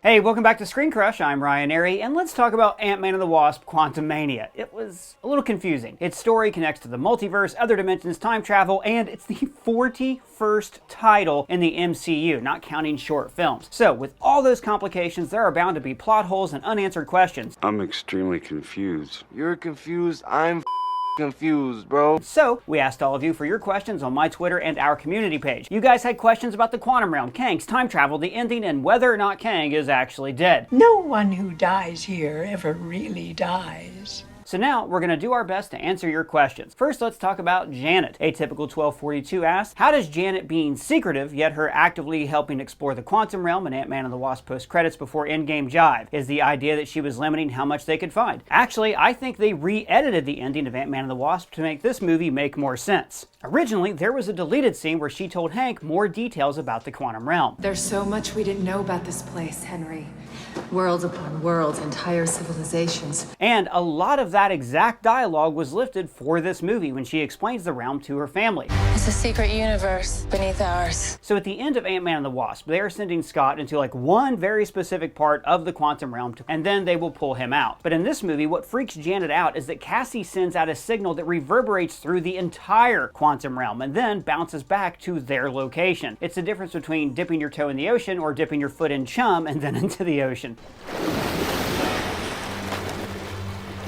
Hey, welcome back to ScreenCrush. I'm Ryan, and let's talk about Ant-Man and the Wasp Quantumania. It was a little confusing. Its story connects to the multiverse, other dimensions, time travel, and it's the 41st title in the MCU, not counting short films. So, with all those complications, there are bound to be plot holes and unanswered questions. I'm extremely confused. You're confused, I'm confused, bro. So, we asked all of you for your questions on my Twitter and our community page. You guys had questions about the quantum realm, kangs, time travel, the ending, and whether or not Kang is actually dead. No one who dies here ever really dies. So now, we're going to do our best to answer your questions. First, let's talk about Janet. Atypical 1242 asks, how does Janet being secretive, yet her actively helping explore the quantum realm and Ant-Man and the Wasp post-credits before Endgame jive? Is the idea that she was limiting how much they could find? Actually, I think they re-edited the ending of Ant-Man and the Wasp to make this movie make more sense. Originally, there was a deleted scene where she told Hank more details about the quantum realm. There's so much we didn't know about this place, Henry. Worlds upon worlds, entire civilizations. And a lot of that exact dialogue was lifted for this movie when she explains the realm to her family. It's a secret universe beneath ours. So at the end of Ant-Man and the Wasp, they are sending Scott into like one very specific part of the quantum realm, and then they will pull him out. But in this movie, what freaks Janet out is that Cassie sends out a signal that reverberates through the entire quantum realm and then bounces back to their location. It's the difference between dipping your toe in the ocean or dipping your foot in chum and then into the ocean.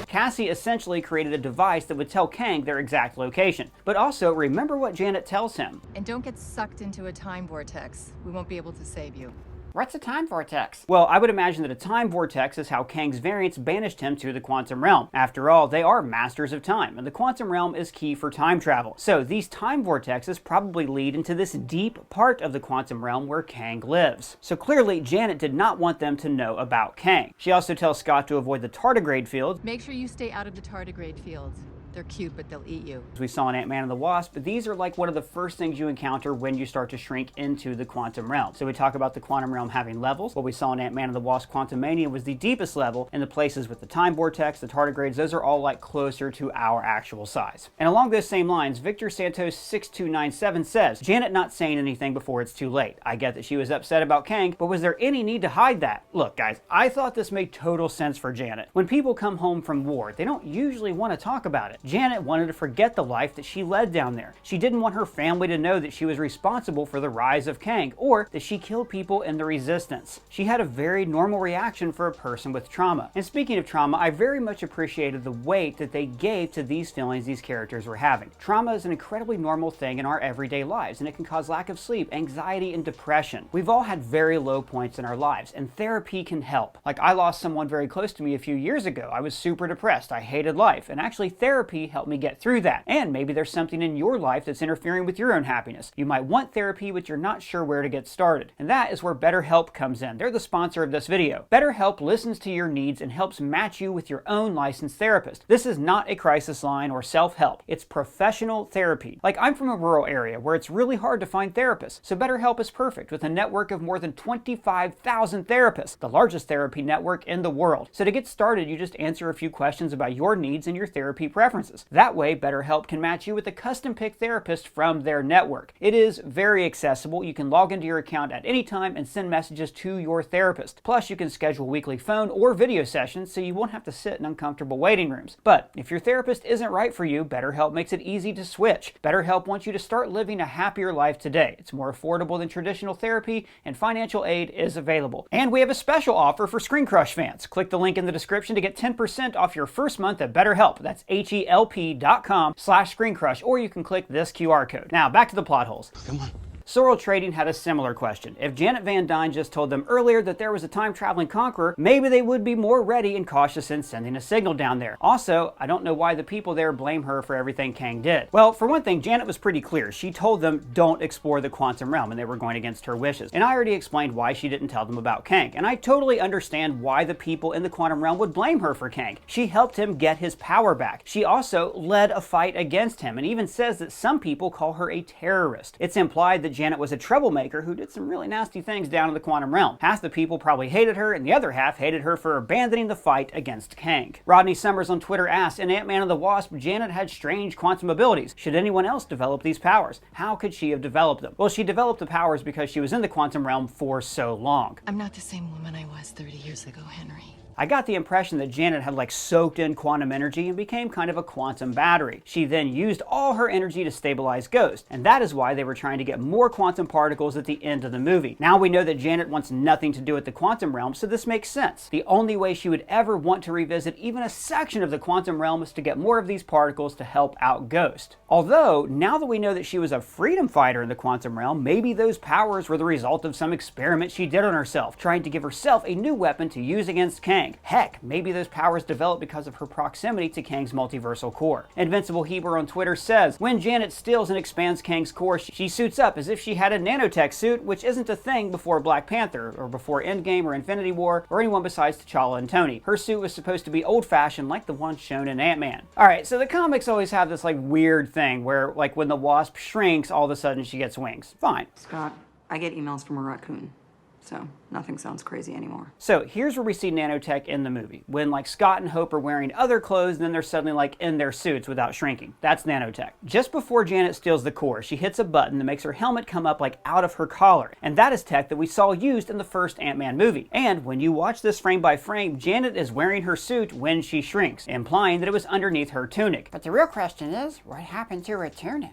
Cassie essentially created a device that would tell Kang their exact location. But also, remember what Janet tells him. And don't get sucked into a time vortex. We won't be able to save you. What's a time vortex? Well, I would imagine that a time vortex is how Kang's variants banished him to the quantum realm. After all, they are masters of time, and the quantum realm is key for time travel. So these time vortexes probably lead into this deep part of the quantum realm where Kang lives. So clearly, Janet did not want them to know about Kang. She also tells Scott to avoid the tardigrade field. Make sure you stay out of the tardigrade field. They're cute, but they'll eat you. As we saw in Ant-Man and the Wasp, these are like one of the first things you encounter when you start to shrink into the quantum realm. So we talk about the quantum realm having levels. What we saw in Ant-Man and the Wasp Quantumania was the deepest level, and the places with the time vortex, the tardigrades, those are all like closer to our actual size. And along those same lines, Victor Santos 6297 says, Janet not saying anything before it's too late. I get that she was upset about Kang, but was there any need to hide that? Look guys, I thought this made total sense for Janet. When people come home from war, they don't usually want to talk about it. Janet wanted to forget the life that she led down there. She didn't want her family to know that she was responsible for the rise of Kang, or that she killed people in the resistance. She had a very normal reaction for a person with trauma. And speaking of trauma, I very much appreciated the weight that they gave to these feelings these characters were having. Trauma is an incredibly normal thing in our everyday lives, and it can cause lack of sleep, anxiety, and depression. We've all had very low points in our lives, and therapy can help. Like, I lost someone very close to me a few years ago. I was super depressed. I hated life, and actually therapy helped me get through that. And maybe there's something in your life that's interfering with your own happiness. You might want therapy, but you're not sure where to get started. And that is where Betterhelp comes in. They're the sponsor of this video. Betterhelp listens to your needs and helps match you with your own licensed therapist. This is not a crisis line or self-help. It's professional therapy. Like, I'm from a rural area where it's really hard to find therapists, so Betterhelp is perfect with a network of more than 25,000 therapists, the largest therapy network in the world. So to get started, you just answer a few questions about your needs and your therapy preferences. That way, Betterhelp can match you with a custom-picked therapist from their network. It is very accessible. You can log into your account at any time and send messages to your therapist. Plus, you can schedule weekly phone or video sessions so you won't have to sit in uncomfortable waiting rooms. But if your therapist isn't right for you, Betterhelp makes it easy to switch. Betterhelp wants you to start living a happier life today. It's more affordable than traditional therapy, and financial aid is available. And we have a special offer for ScreenCrush fans. Click the link in the description to get 10% off your first month at Betterhelp. That's HELP.com/ScreenCrush, or you can click this QR code. Now, back to the plot holes. Come on. Sorrel Trading had a similar question. If Janet Van Dyne just told them earlier that there was a time-traveling conqueror, maybe they would be more ready and cautious in sending a signal down there. Also, I don't know why the people there blame her for everything Kang did. Well, for one thing, Janet was pretty clear. She told them don't explore the quantum realm, and they were going against her wishes. And I already explained why she didn't tell them about Kang. And I totally understand why the people in the quantum realm would blame her for Kang. She helped him get his power back. She also led a fight against him, and even says that some people call her a terrorist. It's implied that Janet was a troublemaker who did some really nasty things down in the quantum realm. Half the people probably hated her, and the other half hated her for abandoning the fight against Kang. Rodney Summers on Twitter asked, in Ant-Man and the Wasp, Janet had strange quantum abilities. Should anyone else develop these powers? How could she have developed them? Well, she developed the powers because she was in the quantum realm for so long. I'm not the same woman I was 30 years ago, Henry. I got the impression that Janet had like soaked in quantum energy and became kind of a quantum battery. She then used all her energy to stabilize Ghost, and that is why they were trying to get more quantum particles at the end of the movie. Now we know that Janet wants nothing to do with the quantum realm, so this makes sense. The only way she would ever want to revisit even a section of the quantum realm is to get more of these particles to help out Ghost. Although, now that we know that she was a freedom fighter in the quantum realm, maybe those powers were the result of some experiment she did on herself, trying to give herself a new weapon to use against Kang. Heck, maybe those powers developed because of her proximity to Kang's multiversal core. Invincible Heber on Twitter says, when Janet steals and expands Kang's core, she suits up as if she had a nanotech suit, which isn't a thing before Black Panther, or before Endgame or Infinity War, or anyone besides T'Challa and Tony. Her suit was supposed to be old-fashioned like the one shown in Ant-Man. Alright, so the comics always have this like weird thing where like when the Wasp shrinks, all of a sudden she gets wings. Fine. Scott, I get emails from a raccoon, so nothing sounds crazy anymore. So here's where we see nanotech in the movie. When like Scott and Hope are wearing other clothes, and then they're suddenly like in their suits without shrinking. That's nanotech. Just before Janet steals the core, she hits a button that makes her helmet come up like out of her collar. And that is tech that we saw used in the first Ant-Man movie. And when you watch this frame by frame, Janet is wearing her suit when she shrinks, implying that it was underneath her tunic. But the real question is, what happened to her tunic?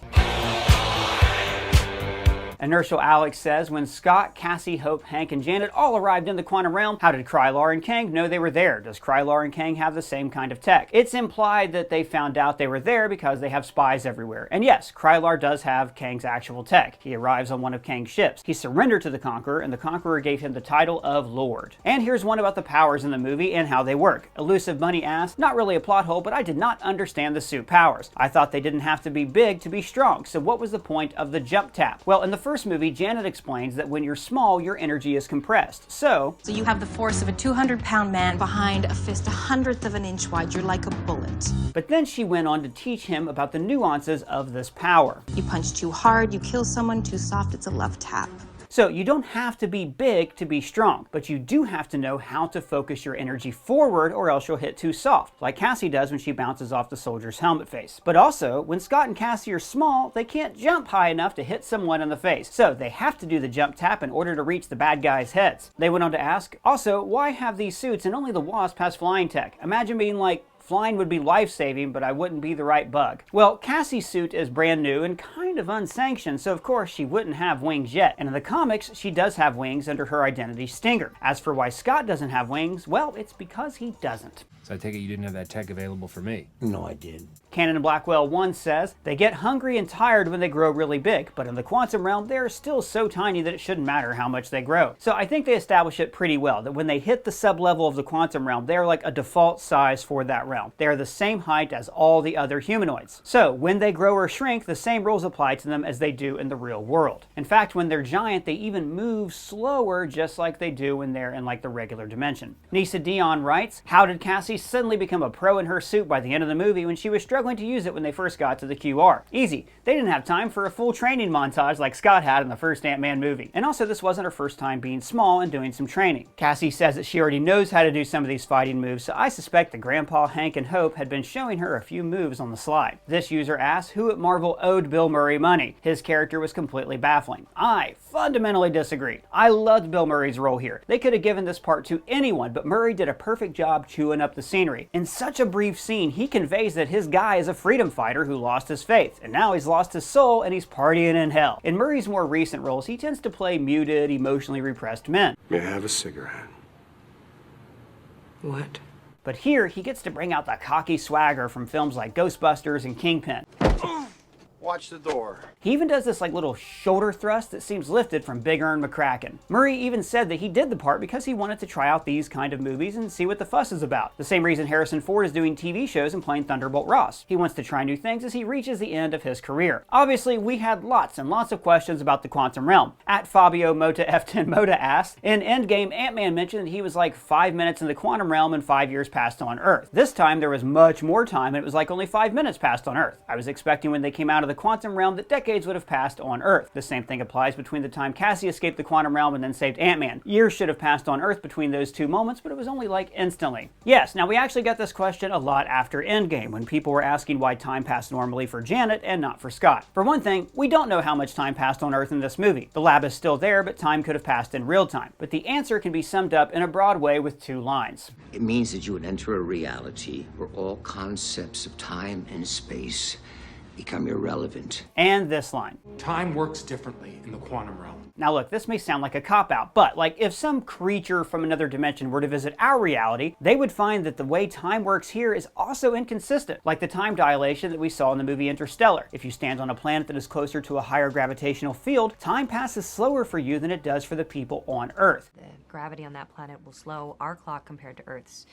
Inertial Alex says, when Scott, Cassie, Hope, Hank, and Janet all arrived in the quantum realm, how did Krylar and Kang know they were there? Does Krylar and Kang have the same kind of tech? It's implied that they found out they were there because they have spies everywhere. And yes, Krylar does have Kang's actual tech. He arrives on one of Kang's ships. He surrendered to the Conqueror, and the Conqueror gave him the title of Lord. And here's one about the powers in the movie and how they work. Elusive Bunny asks, not really a plot hole, but I did not understand the suit powers. I thought they didn't have to be big to be strong, so what was the point of the jump tap? Well, in the first movie, Janet explains that when you're small, your energy is compressed. So you have the force of a 200-pound man behind a fist 1/100th of an inch wide. You're like a bullet. But then she went on to teach him about the nuances of this power. You punch too hard, you kill someone. Too soft, it's a love tap. So you don't have to be big to be strong, but you do have to know how to focus your energy forward or else you'll hit too soft, like Cassie does when she bounces off the soldier's helmet face. But also, when Scott and Cassie are small, they can't jump high enough to hit someone in the face, so they have to do the jump tap in order to reach the bad guys' heads. They went on to ask, also, why have these suits and only the Wasp has flying tech? Imagine being like, flying would be life-saving, but I wouldn't be the right bug. Well, Cassie's suit is brand new and kind of unsanctioned, so of course she wouldn't have wings yet. And in the comics, she does have wings under her identity Stinger. As for why Scott doesn't have wings, well, it's because he doesn't. So I take it you didn't have that tech available for me? No, I did. Cannon Blackwell 1 says, they get hungry and tired when they grow really big, but in the quantum realm, they're still so tiny that it shouldn't matter how much they grow. So I think they establish it pretty well, that when they hit the sub-level of the quantum realm, they're like a default size for that realm. They are the same height as all the other humanoids. So when they grow or shrink, the same rules apply to them as they do in the real world. In fact, when they're giant, they even move slower, just like they do when they're in like the regular dimension. Nisa Dion writes, how did Cassie suddenly become a pro in her suit by the end of the movie when she was struggling to use it when they first got to the QR? Easy. They didn't have time for a full training montage like Scott had in the first Ant-Man movie. And also, this wasn't her first time being small and doing some training. Cassie says that she already knows how to do some of these fighting moves, so I suspect that Grandpa, Hank, and Hope had been showing her a few moves on the slide. This user asks who at Marvel owed Bill Murray money. His character was completely baffling. I fundamentally disagree. I loved Bill Murray's role here. They could have given this part to anyone, but Murray did a perfect job chewing up the scenery. In such a brief scene, he conveys that his guy is a freedom fighter who lost his faith, and now he's lost his soul and he's partying in hell. In Murray's more recent roles, he tends to play muted, emotionally repressed men. May I have a cigarette? What? But here, he gets to bring out the cocky swagger from films like Ghostbusters and Kingpin. Watch the door. He even does this like little shoulder thrust that seems lifted from Big Ern McCracken. Murray even said that he did the part because he wanted to try out these kind of movies and see what the fuss is about. The same reason Harrison Ford is doing TV shows and playing Thunderbolt Ross. He wants to try new things as he reaches the end of his career. Obviously, we had lots and lots of questions about the quantum realm. At Fabio Mota F10 Mota asked, in Endgame, Ant-Man mentioned that he was like 5 minutes in the quantum realm and 5 years passed on Earth. This time there was much more time and it was like only 5 minutes passed on Earth. I was expecting when they came out of the quantum realm that decades would have passed on Earth. The same thing applies between the time Cassie escaped the quantum realm and then saved Ant-Man. Years should have passed on Earth between those two moments, but it was only like instantly. Yes, now we actually got this question a lot after Endgame, when people were asking why time passed normally for Janet and not for Scott. For one thing, we don't know how much time passed on Earth in this movie. The lab is still there, but time could have passed in real time. But the answer can be summed up in a broad way with two lines. It means that you would enter a reality where all concepts of time and space become irrelevant. And this line. Time works differently in the quantum realm. Now look, this may sound like a cop-out, but like if some creature from another dimension were to visit our reality, they would find that the way time works here is also inconsistent, like the time dilation that we saw in the movie Interstellar. If you stand on a planet that is closer to a higher gravitational field, time passes slower for you than it does for the people on Earth. The gravity on that planet will slow our clock compared to Earth's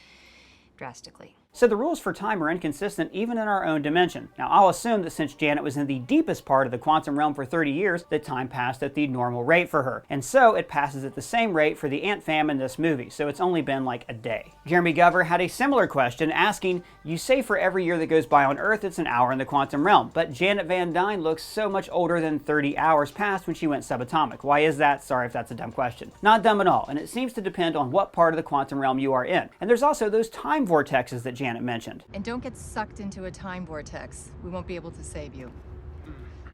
drastically. So the rules for time are inconsistent even in our own dimension. Now I'll assume that since Janet was in the deepest part of the quantum realm for 30 years, that time passed at the normal rate for her. And so it passes at the same rate for the Ant-Fam in this movie, so it's only been like a day. Jeremy Gover had a similar question asking, you say for every year that goes by on Earth it's an hour in the quantum realm, but Janet Van Dyne looks so much older than 30 hours passed when she went subatomic. Why is that? Sorry if that's a dumb question. Not dumb at all, and it seems to depend on what part of the quantum realm you are in. And there's also those time vortexes that Janet mentioned. And don't get sucked into a time vortex. We won't be able to save you.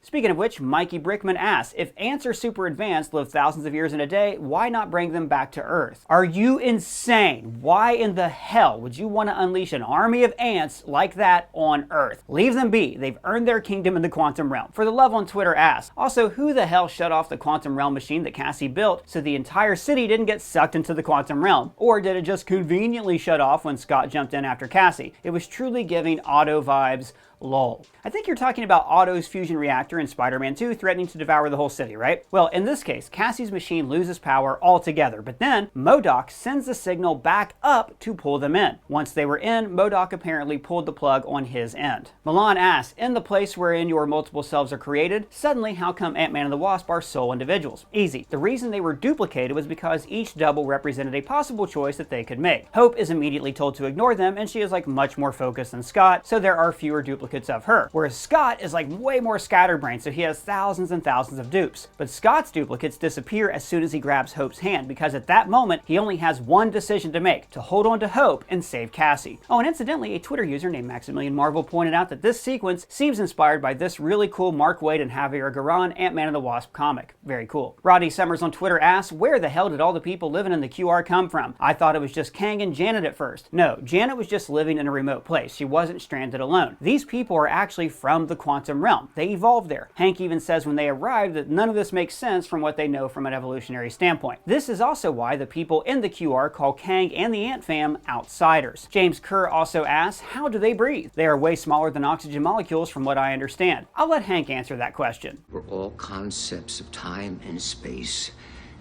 Speaking of which, Mikey Brickman asks, if ants are super advanced, live thousands of years in a day, why not bring them back to Earth? Are you insane? Why in the hell would you want to unleash an army of ants like that on Earth? Leave them be. They've earned their kingdom in the quantum realm. For the Love on Twitter asks, also, who the hell shut off the quantum realm machine that Cassie built so the entire city didn't get sucked into the quantum realm? Or did it just conveniently shut off when Scott jumped in after Cassie? It was truly giving Otto vibes. Lol. I think you're talking about Otto's fusion reactor in Spider-Man 2 threatening to devour the whole city, right? Well, in this case, Cassie's machine loses power altogether, but then MODOK sends the signal back up to pull them in. Once they were in, MODOK apparently pulled the plug on his end. Milan asks, in the place wherein your multiple selves are created, suddenly how come Ant-Man and the Wasp are sole individuals? Easy. The reason they were duplicated was because each double represented a possible choice that they could make. Hope is immediately told to ignore them, and she is like much more focused than Scott, so there are fewer duplicates of her. Whereas Scott is like way more scatterbrained, so he has thousands and thousands of dupes. But Scott's duplicates disappear as soon as he grabs Hope's hand, because at that moment, he only has one decision to make, to hold on to Hope and save Cassie. Oh, and incidentally, a Twitter user named Maximilian Marvel pointed out that this sequence seems inspired by this really cool Mark Waid and Javier Garron Ant-Man and the Wasp comic. Very cool. Rodney Summers on Twitter asks, where the hell did all the people living in the QR come from? I thought it was just Kang and Janet at first. No, Janet was just living in a remote place. She wasn't stranded alone. These people are actually from the quantum realm. They evolved there. Hank even says when they arrived that none of this makes sense from what they know from an evolutionary standpoint. This is also why the people in the QR call Kang and the Ant-Fam outsiders. James Kerr also asks, how do they breathe? They are way smaller than oxygen molecules from what I understand. I'll let Hank answer that question. Where all concepts of time and space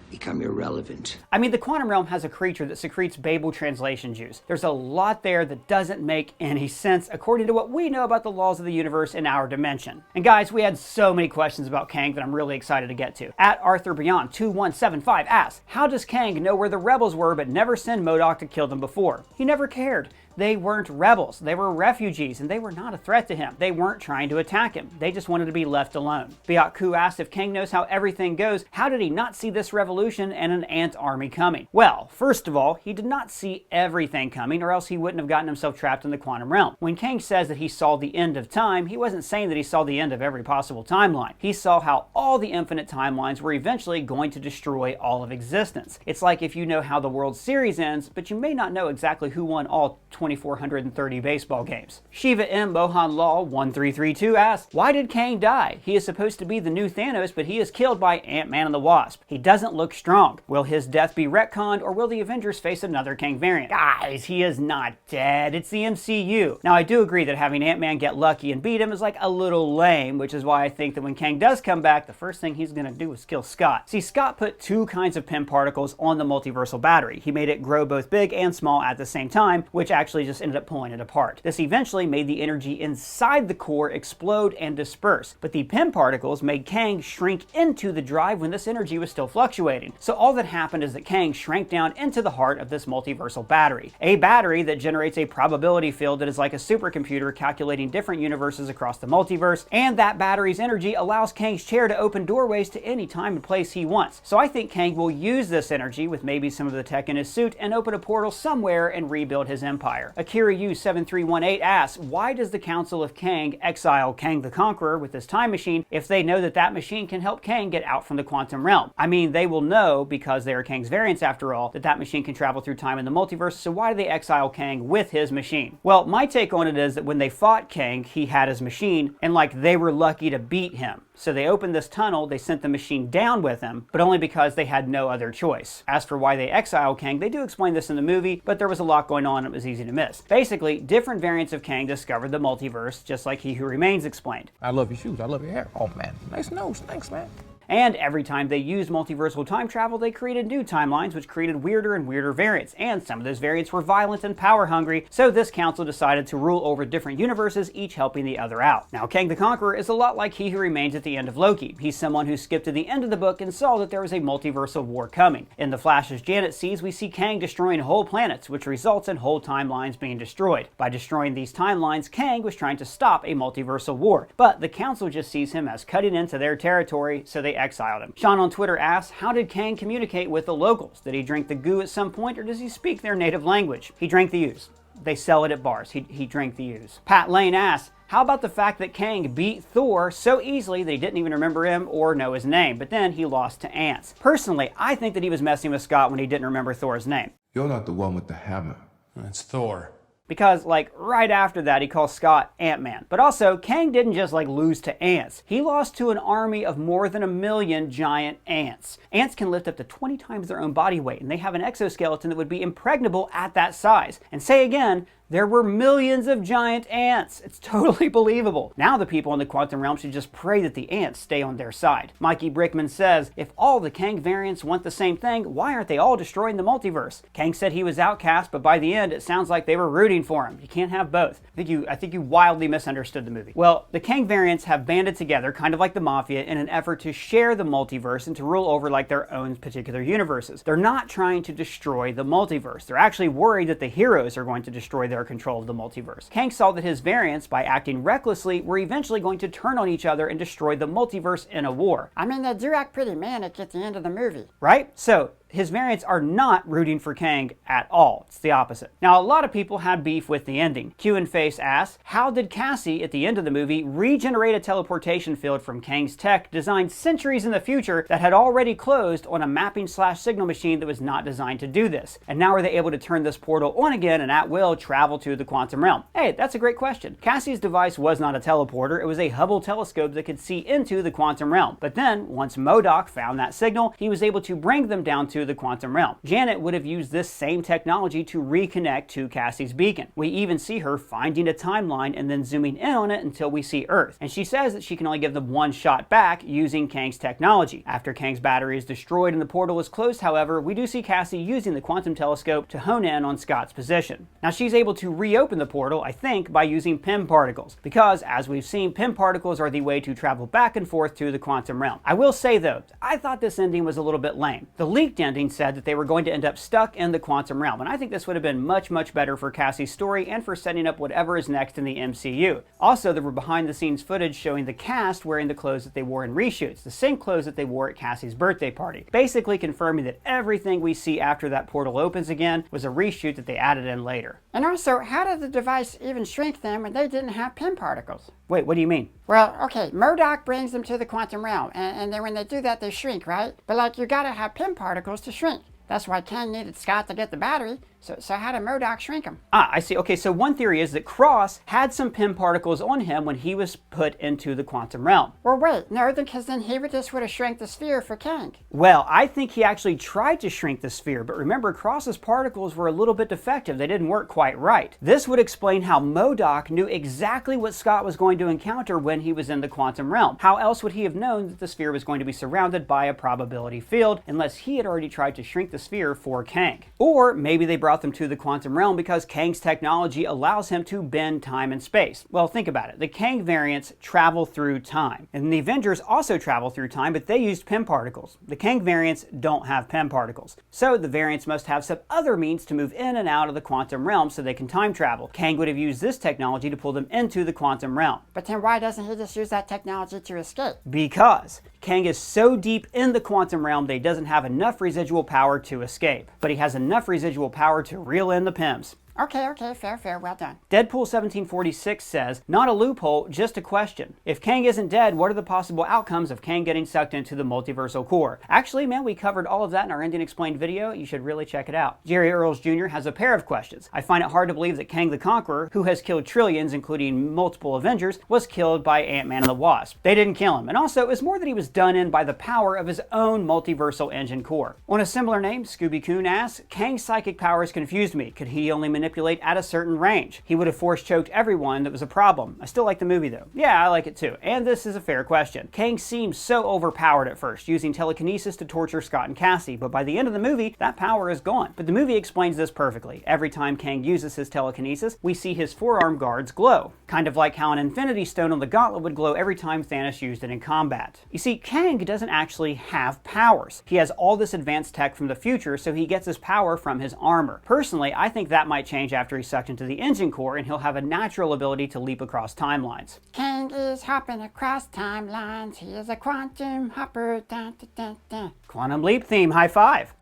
become irrelevant. I mean, the quantum realm has a creature that secretes Babel translation juice. There's a lot there that doesn't make any sense according to what we know about the laws of the universe in our dimension. And guys, we had so many questions about Kang that I'm really excited to get to. At Arthur Beyond 2175 asks, how does Kang know where the rebels were but never send MODOK to kill them before? He never cared. They weren't rebels. They were refugees, and they were not a threat to him. They weren't trying to attack him. They just wanted to be left alone. Biatku asked if Kang knows how everything goes, how did he not see this revolution and an ant army coming? Well, first of all, he did not see everything coming, or else he wouldn't have gotten himself trapped in the quantum realm. When Kang says that he saw the end of time, he wasn't saying that he saw the end of every possible timeline. He saw how all the infinite timelines were eventually going to destroy all of existence. It's like if you know how the World Series ends, but you may not know exactly who won all 2,430 baseball games. Shiva M. Mohan Law 1332 asks, why did Kang die? He is supposed to be the new Thanos, but he is killed by Ant-Man and the Wasp. He doesn't look strong. Will his death be retconned, or will the Avengers face another Kang variant? Guys, he is not dead. It's the MCU. Now, I do agree that having Ant-Man get lucky and beat him is like a little lame, which is why I think that when Kang does come back, the first thing he's gonna do is kill Scott. See, Scott put two kinds of PIM particles on the multiversal battery. He made it grow both big and small at the same time, which actually actually just ended up pulling it apart. This eventually made the energy inside the core explode and disperse, but the Pym particles made Kang shrink into the drive when this energy was still fluctuating. So all that happened is that Kang shrank down into the heart of this multiversal battery. A battery that generates a probability field that is like a supercomputer calculating different universes across the multiverse, and that battery's energy allows Kang's chair to open doorways to any time and place he wants. So I think Kang will use this energy with maybe some of the tech in his suit and open a portal somewhere and rebuild his empire. Akira U7318 asks, why does the Council of Kang exile Kang the Conqueror with this time machine if they know that that machine can help Kang get out from the quantum realm? I mean, they will know, because they are Kang's variants after all, that that machine can travel through time in the multiverse, so why do they exile Kang with his machine? Well, my take on it is that when they fought Kang, he had his machine, and like they were lucky to beat him. So they opened this tunnel, they sent the machine down with him, but only because they had no other choice. As for why they exile Kang, they do explain this in the movie, but there was a lot going on, it was easy to miss. Basically, different variants of Kang discovered the multiverse, just like He Who Remains explained. I love your shoes, I love your hair. Oh man, nice nose, thanks man. And every time they used multiversal time travel, they created new timelines, which created weirder and weirder variants. And some of those variants were violent and power hungry, so this council decided to rule over different universes, each helping the other out. Now, Kang the Conqueror is a lot like He Who Remains at the end of Loki. He's someone who skipped to the end of the book and saw that there was a multiversal war coming. In the flashes Janet sees, we see Kang destroying whole planets, which results in whole timelines being destroyed. By destroying these timelines, Kang was trying to stop a multiversal war, but the council just sees him as cutting into their territory, so they exiled him. Sean on Twitter asks, how did Kang communicate with the locals? Did he drink the goo at some point, or does he speak their native language? He drank the ooze. They sell it at bars. He drank the ooze. Pat Lane asks, how about the fact that Kang beat Thor so easily that he didn't even remember him or know his name, but then he lost to ants? Personally, I think that he was messing with Scott when he didn't remember Thor's name. You're not the one with the hammer. That's Thor. Because, like, right after that, he calls Scott Ant-Man. But also, Kang didn't just, like, lose to ants. He lost to an army of more than 1 million giant ants. Ants can lift up to 20 times their own body weight, and they have an exoskeleton that would be impregnable at that size. And say again, there were millions of giant ants. It's totally believable. Now the people in the quantum realm should just pray that the ants stay on their side. Mikey Brickman says, if all the Kang variants want the same thing, why aren't they all destroying the multiverse? Kang said he was outcast, but by the end, it sounds like they were rooting for him. You can't have both. I think you wildly misunderstood the movie. Well, the Kang variants have banded together, kind of like the Mafia, in an effort to share the multiverse and to rule over like their own particular universes. They're not trying to destroy the multiverse. They're actually worried that the heroes are going to destroy their control of the multiverse. Kang saw that his variants, by acting recklessly, were eventually going to turn on each other and destroy the multiverse in a war. I mean, they do act pretty manic at the end of the movie. Right? So, his variants are not rooting for Kang at all. It's the opposite. Now, a lot of people had beef with the ending. Q and Face asks, how did Cassie, at the end of the movie, regenerate a teleportation field from Kang's tech designed centuries in the future that had already closed on a mapping/signal machine that was not designed to do this? And now are they able to turn this portal on again and at will travel to the quantum realm? Hey, that's a great question. Cassie's device was not a teleporter. It was a Hubble telescope that could see into the quantum realm. But then, once MODOK found that signal, he was able to bring them down to the quantum realm. Janet would have used this same technology to reconnect to Cassie's beacon. We even see her finding a timeline and then zooming in on it until we see Earth. And she says that she can only give them one shot back using Kang's technology. After Kang's battery is destroyed and the portal is closed, however, we do see Cassie using the quantum telescope to hone in on Scott's position. Now she's able to reopen the portal, I think, by using Pym particles, because as we've seen, Pym particles are the way to travel back and forth to the quantum realm. I will say though, I thought this ending was a little bit lame. The leaked ending said that they were going to end up stuck in the quantum realm, and I think this would have been much, much better for Cassie's story and for setting up whatever is next in the MCU. Also, there were behind-the-scenes footage showing the cast wearing the clothes that they wore in reshoots, the same clothes that they wore at Cassie's birthday party, basically confirming that everything we see after that portal opens again was a reshoot that they added in later. And also, how did the device even shrink them when they didn't have Pym particles? Wait, what do you mean? Well, okay, MODOK brings them to the quantum realm, and then when they do that, they shrink, right? But like, you gotta have Pym particles to shrink. That's why Kang needed Scott to get the battery. So how did MODOK shrink him? I see. Okay, so one theory is that Cross had some Pym particles on him when he was put into the quantum realm. Well, wait, no, because then he would have shrank the sphere for Kang. Well, I think he actually tried to shrink the sphere, but remember, Cross's particles were a little bit defective. They didn't work quite right. This would explain how MODOK knew exactly what Scott was going to encounter when he was in the quantum realm. How else would he have known that the sphere was going to be surrounded by a probability field unless he had already tried to shrink the sphere for Kang? Or maybe they brought brought them to the quantum realm because Kang's technology allows him to bend time and space. Well, think about it. The Kang variants travel through time, and the Avengers also travel through time, but they used PEM particles. The Kang variants don't have PEM particles. So the variants must have some other means to move in and out of the quantum realm so they can time travel. Kang would have used this technology to pull them into the quantum realm. But then why doesn't he just use that technology to escape? Because Kang is so deep in the quantum realm that he doesn't have enough residual power to escape. But he has enough residual power to reel in the PEMs. Okay, fair, well done. Deadpool 1746 says, not a loophole, just a question. If Kang isn't dead, what are the possible outcomes of Kang getting sucked into the multiversal core? Actually, man, we covered all of that in our Endgame Explained video. You should really check it out. Jerry Earls Jr. has a pair of questions. I find it hard to believe that Kang the Conqueror, who has killed trillions, including multiple Avengers, was killed by Ant-Man and the Wasp. They didn't kill him. And also, it was more that he was done in by the power of his own multiversal engine core. On a similar name, Scooby-Coon asks, Kang's psychic powers confused me. Could he only manipulate at a certain range? He would have force choked everyone that was a problem. I still like the movie though. Yeah, I like it too. And this is a fair question. Kang seems so overpowered at first, using telekinesis to torture Scott and Cassie, but by the end of the movie, that power is gone. But the movie explains this perfectly. Every time Kang uses his telekinesis, we see his forearm guards glow. Kind of like how an Infinity Stone on the gauntlet would glow every time Thanos used it in combat. You see, Kang doesn't actually have powers. He has all this advanced tech from the future, so he gets his power from his armor. Personally, I think that might change after he's sucked into the engine core and he'll have a natural ability to leap across timelines. Kang is hopping across timelines. He is a quantum hopper. Dun, dun, dun, dun. Quantum Leap theme, high five.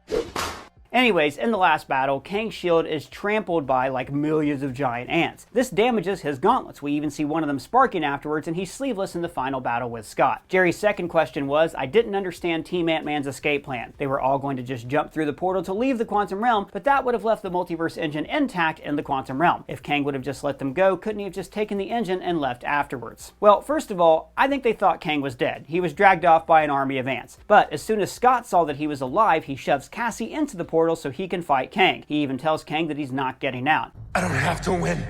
Anyways, in the last battle, Kang's shield is trampled by like millions of giant ants. This damages his gauntlets. We even see one of them sparking afterwards, and he's sleeveless in the final battle with Scott. Jerry's second question was, I didn't understand Team Ant-Man's escape plan. They were all going to just jump through the portal to leave the quantum realm, but that would have left the multiverse engine intact in the quantum realm. If Kang would have just let them go, couldn't he have just taken the engine and left afterwards? Well, first of all, I think they thought Kang was dead. He was dragged off by an army of ants. But as soon as Scott saw that he was alive, he shoves Cassie into the portal so he can fight Kang. He even tells Kang that he's not getting out. I don't have to win.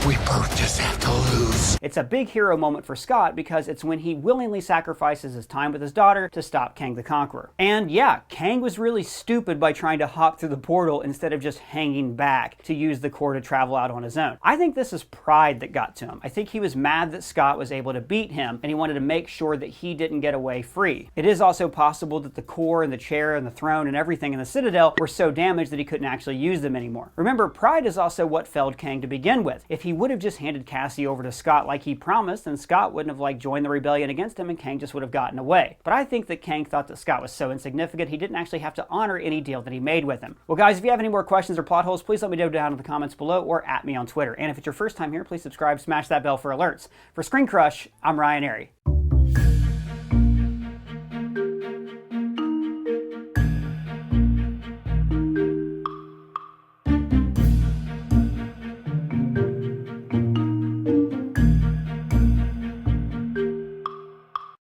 We both just have to lose. It's a big hero moment for Scott because it's when he willingly sacrifices his time with his daughter to stop Kang the Conqueror. And yeah, Kang was really stupid by trying to hop through the portal instead of just hanging back to use the core to travel out on his own. I think this is pride that got to him. I think he was mad that Scott was able to beat him and he wanted to make sure that he didn't get away free. It is also possible that the core and the chair and the throne and everything in the Citadel were so damaged that he couldn't actually use them anymore. Remember, pride is also what felled Kang to begin with. If he would have just handed Cassie over to Scott like he promised, then Scott wouldn't have joined the rebellion against him and Kang just would have gotten away. But I think that Kang thought that Scott was so insignificant he didn't actually have to honor any deal that he made with him. Well guys, if you have any more questions or plot holes, please let me know down in the comments below or at me on Twitter. And if it's your first time here, please subscribe, smash that bell for alerts. For ScreenCrush, I'm Ryan Airy.